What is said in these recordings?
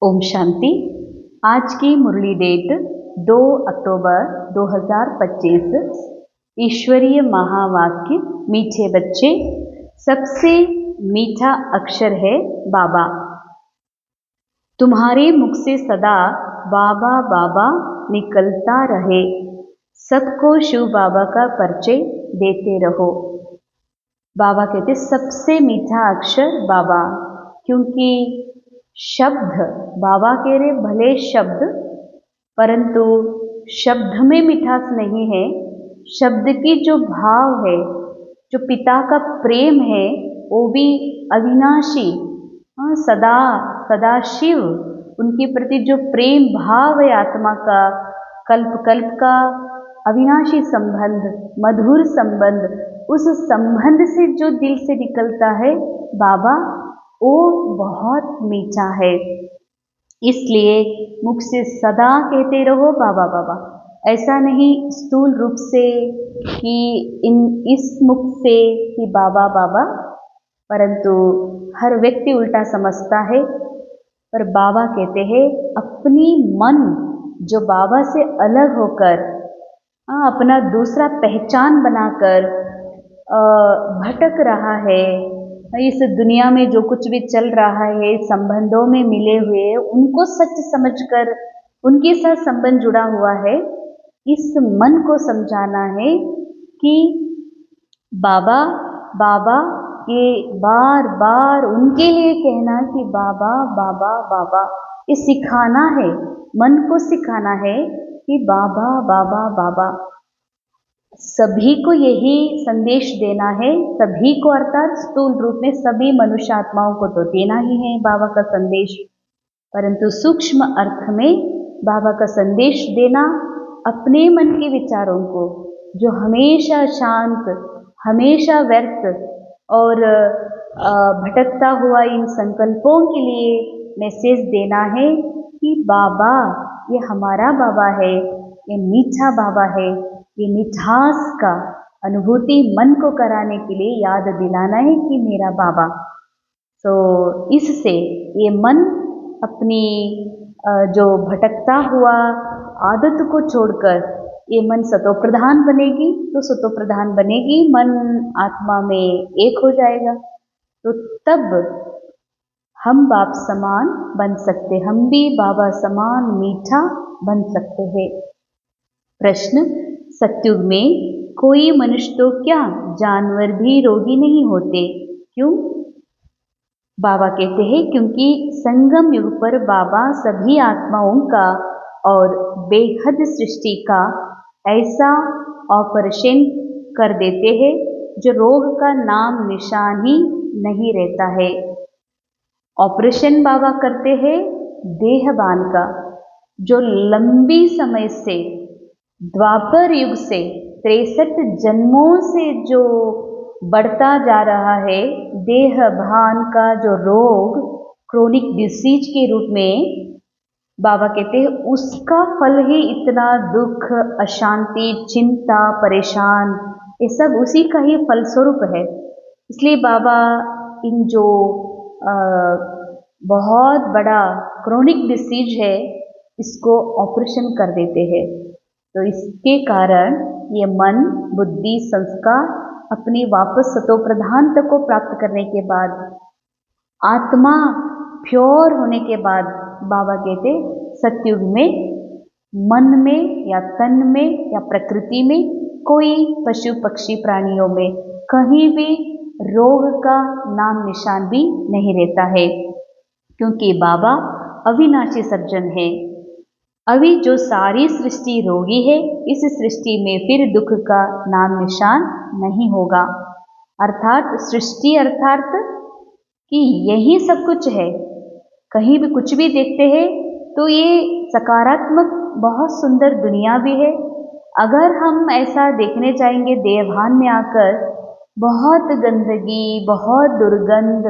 ओम शांति। आज की मुरली डेट 2 अक्टूबर 2025। ईश्वरीय महावाक्य। मीठे बच्चे, सबसे मीठा अक्षर है बाबा। तुम्हारे मुख से सदा बाबा बाबा निकलता रहे। सबको शिव बाबा का परिचय देते रहो। बाबा कहते सबसे मीठा अक्षर बाबा, क्योंकि शब्द बाबा कह रहे भले शब्द, परंतु शब्द में मिठास नहीं है। शब्द की जो भाव है, जो पिता का प्रेम है, वो भी अविनाशी, सदा सदा शिव, उनके प्रति जो प्रेम भाव है आत्मा का, कल्प कल्प का अविनाशी संबंध, मधुर संबंध, उस संबंध से जो दिल से निकलता है बाबा, वो बहुत मीठा है। इसलिए मुख से सदा कहते रहो बाबा बाबा। ऐसा नहीं स्थूल रूप से कि इस मुख से कि बाबा बाबा, परंतु हर व्यक्ति उल्टा समझता है। पर बाबा कहते हैं अपनी मन जो बाबा से अलग होकर अपना दूसरा पहचान बनाकर भटक रहा है, इस दुनिया में जो कुछ भी चल रहा है, संबंधों में मिले हुए, उनको सच समझकर उनके साथ संबंध जुड़ा हुआ है, इस मन को समझाना है कि बाबा बाबा, ये बार बार उनके लिए कहना कि बाबा बाबा बाबा, ये सिखाना है, मन को सिखाना है कि बाबा बाबा बाबा। सभी को यही संदेश देना है, सभी को, अर्थात स्थूल रूप में सभी मनुष्य आत्माओं को तो देना ही है बाबा का संदेश, परंतु सूक्ष्म अर्थ में बाबा का संदेश देना अपने मन के विचारों को, जो हमेशा शांत, हमेशा व्यर्थ और भटकता हुआ इन संकल्पों के लिए मैसेज देना है कि बाबा, ये हमारा बाबा है, ये मीठा बाबा है। ये मिठास का अनुभूति मन को कराने के लिए याद दिलाना है कि मेरा बाबा। तो इससे ये मन अपनी जो भटकता हुआ आदत को छोड़कर ये मन सतो प्रधान बनेगी, तो सतो प्रधान बनेगी, मन आत्मा में एक हो जाएगा, तो तब हम बाप समान बन सकते, हम भी बाबा समान मीठा बन सकते हैं। प्रश्न, सत्युग में कोई मनुष्य तो क्या जानवर भी रोगी नहीं होते, क्यों? बाबा कहते हैं क्योंकि संगम युग पर बाबा सभी आत्माओं का और बेहद सृष्टि का ऐसा ऑपरेशन कर देते हैं जो रोग का नाम निशान ही नहीं रहता है। ऑपरेशन बाबा करते हैं देहबान का, जो लंबी समय से, द्वापर युग से, 63 जन्मों से जो बढ़ता जा रहा है, देह भान का जो रोग, क्रोनिक डिसीज के रूप में बाबा कहते हैं, उसका फल ही इतना दुख, अशांति, चिंता, परेशान, ये सब उसी का ही फलस्वरूप है। इसलिए बाबा इन जो बहुत बड़ा क्रोनिक डिसीज है, इसको ऑपरेशन कर देते हैं। तो इसके कारण ये मन, बुद्धि, संस्कार अपनी वापस सतो प्रधान तक को प्राप्त करने के बाद, आत्मा प्योर होने के बाद, बाबा कहते सत्युग में मन में या तन में या प्रकृति में, कोई पशु पक्षी प्राणियों में कहीं भी रोग का नाम निशान भी नहीं रहता है, क्योंकि बाबा अविनाशी सज्जन है। अभी जो सारी सृष्टि रोगी है, इस सृष्टि में फिर दुख का नाम निशान नहीं होगा। अर्थात सृष्टि अर्थात कि यही सब कुछ है। कहीं भी कुछ भी देखते हैं तो ये सकारात्मक बहुत सुंदर दुनिया भी है। अगर हम ऐसा देखने जाएंगे देवभान में आकर, बहुत गंदगी, बहुत दुर्गंध,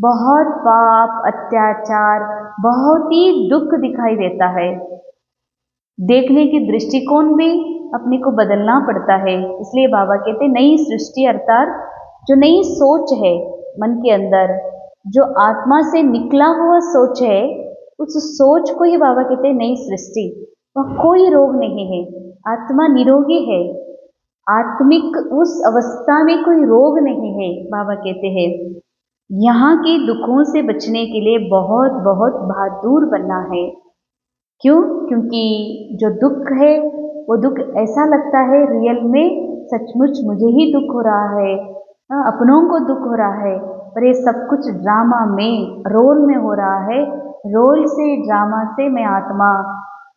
बहुत पाप, अत्याचार, बहुत ही दुख दिखाई देता है। देखने की दृष्टिकोण भी अपने को बदलना पड़ता है। इसलिए बाबा कहते नई सृष्टि अर्थात जो नई सोच है मन के अंदर, जो आत्मा से निकला हुआ सोच है, उस सोच को ही बाबा कहते हैं नई सृष्टि। वह कोई रोग नहीं है, आत्मा निरोगी है, आत्मिक उस अवस्था में कोई रोग नहीं है। बाबा कहते हैं यहाँ के दुखों से बचने के लिए बहुत बहुत बहादुर बनना है। क्यों? क्योंकि जो दुख है वो दुख ऐसा लगता है रियल में सचमुच मुझे ही दुख हो रहा है, अपनों को दुख हो रहा है, पर ये सब कुछ ड्रामा में, रोल में हो रहा है। रोल से, ड्रामा से मैं आत्मा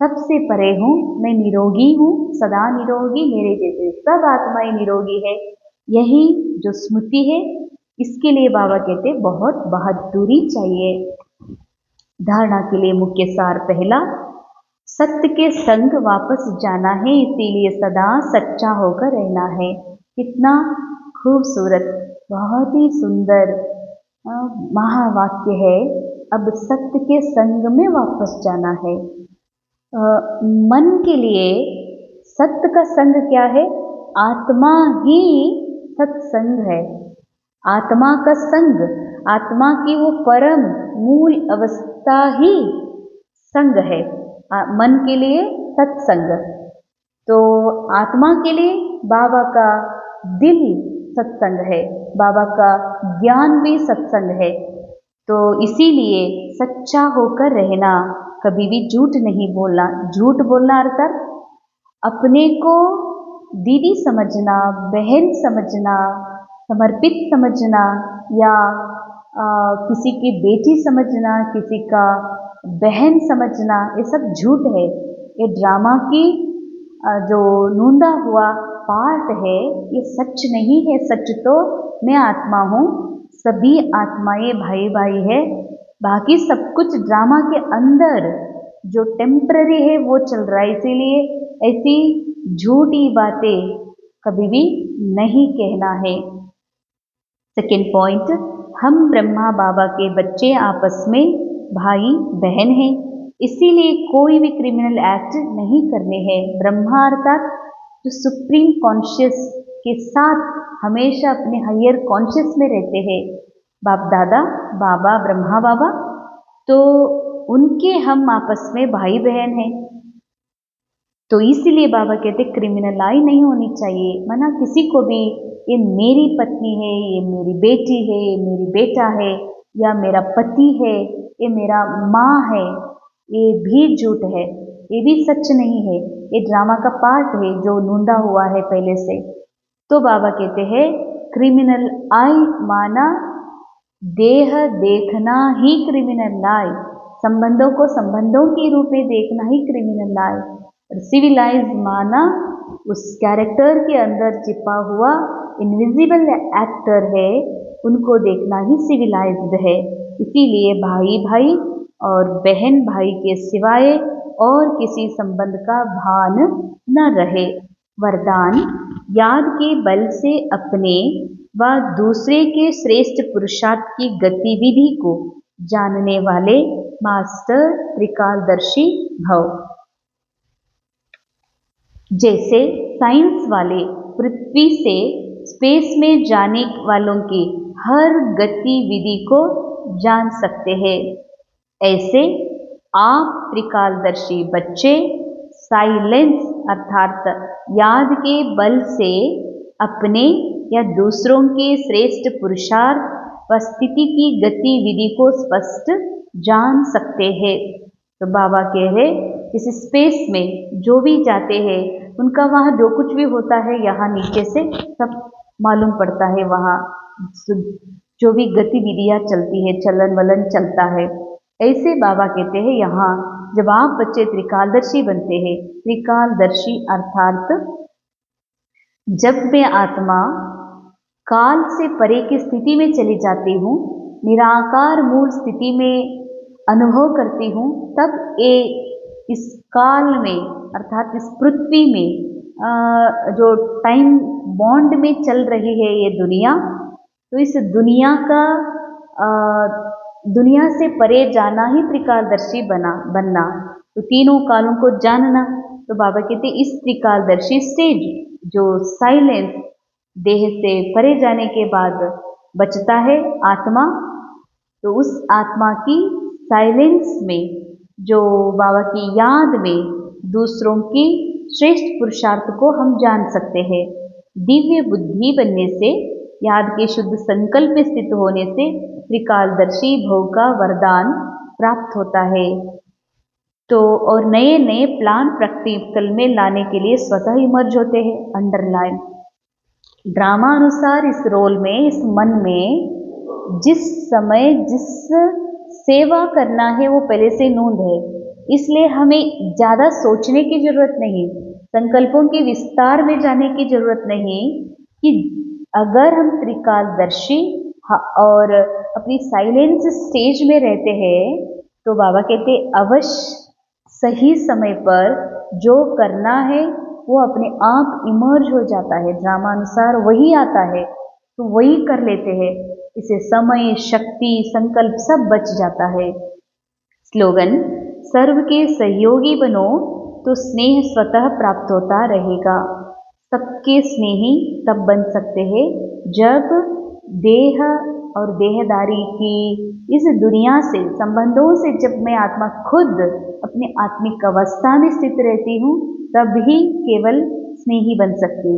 सबसे परे हूँ, मैं निरोगी हूँ, सदा निरोगी, मेरे जैसे सब आत्माएं निरोगी है। यही जो स्मृति है, इसके लिए बाबा कहते बहुत बहादुरी चाहिए। धारणा के लिए मुख्य सार पहला, सत्य के संग वापस जाना है, इसीलिए सदा सच्चा होकर रहना है। कितना खूबसूरत, बहुत ही सुंदर महावाक्य है। अब सत्य के संग में वापस जाना है। मन के लिए सत्य का संग क्या है? आत्मा ही सत्संग है। आत्मा का संग, आत्मा की वो परम मूल अवस्था ही संग है। मन के लिए सत्संग, तो आत्मा के लिए बाबा का दिल सत्संग है, बाबा का ज्ञान भी सत्संग है। तो इसीलिए सच्चा होकर रहना, कभी भी झूठ नहीं बोलना। झूठ बोलना अर्थात अपने को दीदी समझना, बहन समझना, समर्पित समझना, या किसी की बेटी समझना, किसी का बहन समझना, ये सब झूठ है। ये ड्रामा की जो नूंदा हुआ पार्ट है, ये सच नहीं है। सच तो मैं आत्मा हूँ, सभी आत्माएं भाई भाई है, बाकी सब कुछ ड्रामा के अंदर जो टेम्पररी है वो चल रहा है। इसीलिए ऐसी झूठी बातें कभी भी नहीं कहना है। सेकेंड पॉइंट, हम ब्रह्मा बाबा के बच्चे आपस में भाई बहन हैं, इसीलिए कोई भी क्रिमिनल एक्ट नहीं करने हैं। ब्रह्मा अर्थात जो सुप्रीम कॉन्शियस के साथ हमेशा अपने हायर कॉन्शियस में रहते हैं, बाप दादा बाबा ब्रह्मा बाबा, तो उनके हम आपस में भाई बहन हैं। तो इसीलिए बाबा कहते क्रिमिनलाई नहीं होनी चाहिए। माना किसी को भी ये मेरी पत्नी है, ये मेरी बेटी है, ये मेरी बेटा है, या मेरा पति है, ये मेरा माँ है, ये भी झूठ है, ये भी सच नहीं है। ये ड्रामा का पार्ट है जो नूंदा हुआ है पहले से। तो बाबा कहते हैं क्रिमिनल आई माना देह देखना ही क्रिमिनल लाई, संबंधों को संबंधों के रूप में देखना ही क्रिमिनल लाई। सिविलाइज माना उस कैरेक्टर के अंदर छिपा हुआ इनविजिबल एक्टर है, उनको देखना ही सिविलाइज्ड है। इसीलिए भाई भाई और बहन भाई के सिवाय और किसी संबंध का भान न रहे। वरदान, याद के बल से अपने व दूसरे के श्रेष्ठ पुरुषार्थ की गतिविधि को जानने वाले मास्टर त्रिकालदर्शी भव। जैसे साइंस वाले पृथ्वी से स्पेस में जाने वालों की हर गतिविधि को जान सकते हैं, ऐसे आप त्रिकालदर्शी बच्चे साइलेंस अर्थात याद के बल से अपने या दूसरों के श्रेष्ठ पुरुषार्थ व स्थिति की गतिविधि को स्पष्ट जान सकते हैं। तो बाबा कह रहे इस स्पेस में जो भी जाते हैं उनका वहाँ जो कुछ भी होता है यहाँ नीचे से सब मालूम पड़ता है। वहाँ जो भी गतिविधियाँ चलती है, चलन वलन चलता है। ऐसे बाबा कहते हैं यहाँ जब आप बच्चे त्रिकालदर्शी बनते हैं, त्रिकालदर्शी अर्थात जब मैं आत्मा काल से परे की स्थिति में चली जाती हूँ, निराकार मूल स्थिति में अनुभव करती हूँ, तब इस काल में अर्थात इस पृथ्वी में जो टाइम बॉन्ड में चल रही है ये दुनिया, तो इस दुनिया से परे जाना ही त्रिकालदर्शी बनना। तो तीनों कालों को जानना। तो बाबा कहते इस त्रिकालदर्शी स्टेज जो साइलेंस देह से परे जाने के बाद बचता है आत्मा, तो उस आत्मा की साइलेंस में जो बाबा की याद में दूसरों की श्रेष्ठ पुरुषार्थ को हम जान सकते हैं। दिव्य बुद्धि बनने से, याद के शुद्ध संकल्प में स्थित होने से त्रिकालदर्शी भोग का वरदान प्राप्त होता है। तो और नए नए प्लान प्रैक्टिकल में लाने के लिए स्वतः इमर्ज होते हैं। अंडरलाइन ड्रामा अनुसार इस रोल में, इस मन में जिस समय जिस सेवा करना है वो पहले से नूंद है, इसलिए हमें ज़्यादा सोचने की जरूरत नहीं, संकल्पों के विस्तार में जाने की जरूरत नहीं कि अगर हम त्रिकालदर्शी और अपनी साइलेंस स्टेज में रहते हैं तो बाबा कहते अवश्य सही समय पर जो करना है वो अपने आप इमर्ज हो जाता है, ड्रामा अनुसार वही आता है तो वही कर लेते हैं। इसे समय, शक्ति, संकल्प सब बच जाता है। स्लोगन: सर्व के सहयोगी बनो तो स्नेह स्वतः प्राप्त होता रहेगा। सबके स्नेही तब बन सकते हैं जब देह और देहदारी की इस दुनिया से, संबंधों से जब मैं आत्मा खुद अपनी आत्मिक अवस्था में स्थित रहती हूँ, तब ही केवल स्नेही बन सकती।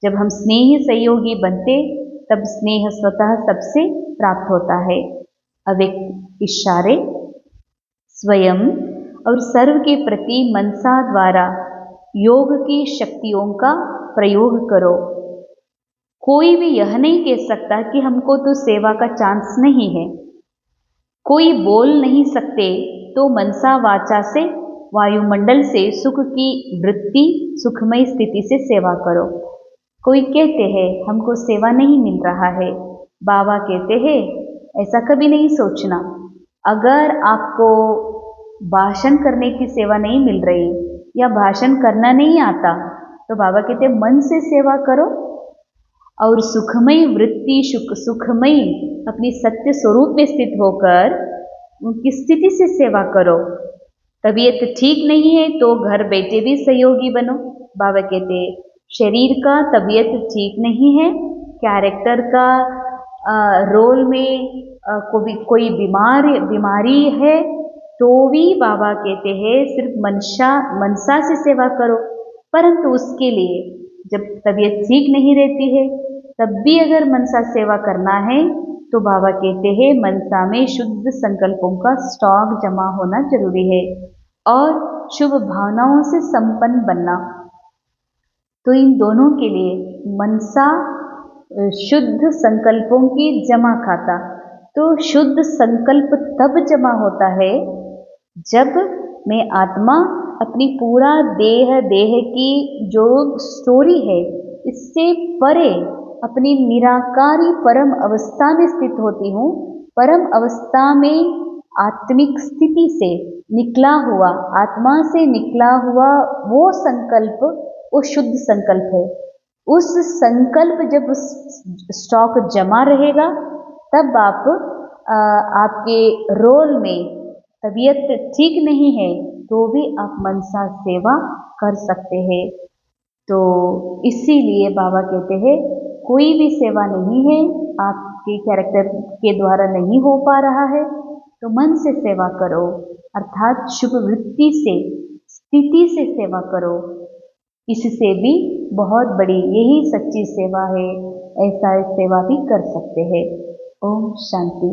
जब हम स्नेही सहयोगी बनते तब स्नेह स्वतः सबसे प्राप्त होता है। अब एक इशारे स्वयं और सर्व के प्रति मनसा द्वारा योग की शक्तियों का प्रयोग करो। कोई भी यह नहीं कह सकता कि हमको तो सेवा का चांस नहीं है। कोई बोल नहीं सकते तो मनसा वाचा से, वायुमंडल से सुख की वृत्ति, सुखमय स्थिति से सेवा करो। कोई कहते हैं हमको सेवा नहीं मिल रहा है, बाबा कहते हैं ऐसा कभी नहीं सोचना। अगर आपको भाषण करने की सेवा नहीं मिल रही या भाषण करना नहीं आता तो बाबा कहते मन से सेवा करो और सुखमय वृत्ति, सुखमय अपनी सत्य स्वरूप में स्थित होकर उनकी स्थिति से सेवा करो। तबीयत ठीक नहीं है तो घर बैठे भी सहयोगी बनो। बाबा कहते शरीर का तबीयत ठीक नहीं है, कैरेक्टर का रोल में कोई बीमारी है तो भी बाबा कहते हैं सिर्फ मनसा से सेवा करो। परंतु उसके लिए जब तबीयत ठीक नहीं रहती है तब भी अगर मनसा सेवा करना है तो बाबा कहते हैं मनसा में शुद्ध संकल्पों का स्टॉक जमा होना जरूरी है और शुभ भावनाओं से संपन्न बनना। तो इन दोनों के लिए मनसा शुद्ध संकल्पों की जमा खाता। तो शुद्ध संकल्प तब जमा होता है जब मैं आत्मा अपनी पूरा देह की जो स्टोरी है इससे परे अपनी निराकारी परम अवस्था में स्थित होती हूँ। परम अवस्था में आत्मिक स्थिति से निकला हुआ, आत्मा से निकला हुआ वो संकल्प, वो शुद्ध संकल्प है। उस संकल्प जब स्टॉक जमा रहेगा तब आपके रोल में तबीयत ठीक नहीं है तो भी आप मनसा सेवा कर सकते हैं। तो इसीलिए बाबा कहते हैं कोई भी सेवा नहीं है, आपके कैरेक्टर के द्वारा नहीं हो पा रहा है तो मन से सेवा करो, अर्थात शुभ वृत्ति से, स्थिति से सेवा करो। इससे भी बहुत बड़ी यही सच्ची सेवा है, ऐसा सेवा भी कर सकते हैं। ओम शांति।